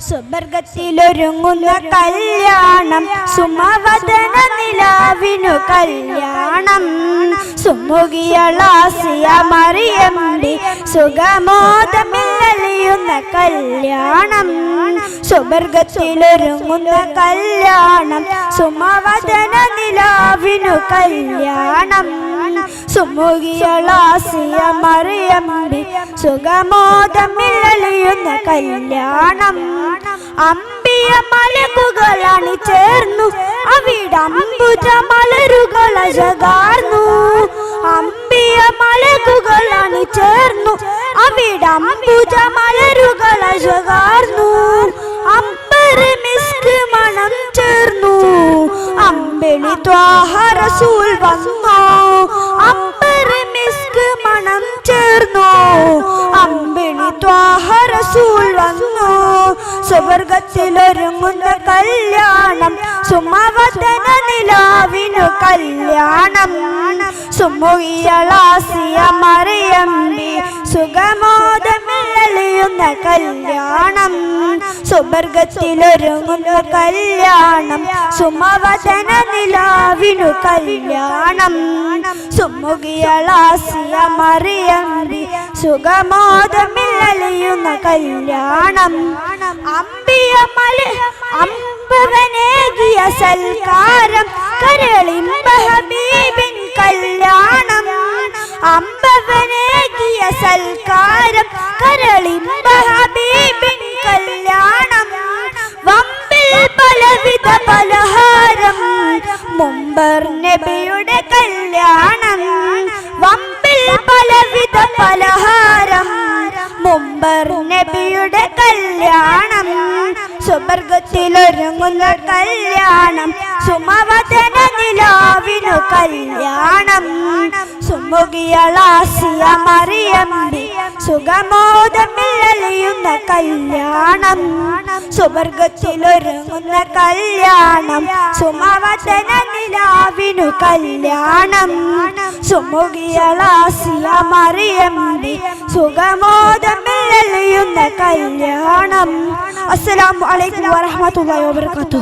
സുബർഗത്തിലൊരുങ്ങുന്ന കല്യാണം സുമവദന നിലാവിനു കല്യാണം സുമുഖിയളാസിയ മറിയമ്പി സുഗമോദമില്ലലിയുന്ന കല്യാണം സുബർഗത്തിലൊരുങ്ങുന്ന കല്യാണം സുമവദന നിലാവിനു കല്യാണം സുമുഖിയളാസിയ മറിയമ്പി സുഗമോദമില്ലലിയുന്ന കല്യാണം അമ്പിയ മലകുകളണി ചേർന്നു അവിടംബുജ മലരുകളഴകാർന്നു അമ്പിയ മലകുകളണി ചേർന്നു അവിടംബുജ മലരുകളഴകാർന്നു അമ്പര് മിസ്ക് മണം ചേർന്നു അമ്പിളി ത്വാഹ റസൂൽ വന്നു അമ്പര് മിസ്ക് മണം ചേർന്നു അമ്പിളി ത്വാഹ റസൂൽ വന്നു സുവർഗത്തിലൊരുങ്ങുന്ന കല്യാണം സുമവദന നിലാവിനു കല്യാണം സുമുഖിയളാസിയ മറിയമ്പി സുഗമോദമില്ലലിയുന്ന കല്യാണം സുവർഗത്തിലൊരുങ്ങുന്ന കല്യാണം സുമവദന നിലാവിനു കല്യാണം സുമുഖിയളാസിയ മറിയമ്പി സുഗമോദമില്ലലിയുന്ന കല്യാണം അമ്പവനേകിയ സൽക്കാരം കരളിമ്പ ഹബീബിൻ കല്യാണം അമ്പവനേകിയ സൽക്കാരം കരളിമ്പ ഹബീബിൻ കല്യാണം വമ്പിൽ പലവിധ പലഹാരം മുമ്പർ നബിയുടെ കല്യാണം വമ്പിൽ പലവിധ പലഹാരം മുമ്പർ നബിയുടെ കല്യാണം സുബർഗത്തിലൊരുങ്ങുന്ന കല്യാണം സുമവദന നിലാവിനു കല്യാണം സുമുഖിയളാസിയ മറിയമ്പി സുഗമോദമില്ലലിയുന്ന കല്യാണം സുബർഗത്തിലൊരുങ്ങുന്ന കല്യാണം സുമവദന നിലാവിനു കല്യാണം സുമുഖിയളാസിയ മറിയമ്പി സുഗമോദമില്ലലിയുന്ന കല്യാണം. അസ്സലാമു അലൈക്കും വറഹ്മത്തുള്ളാഹി വബറകാതുഹു.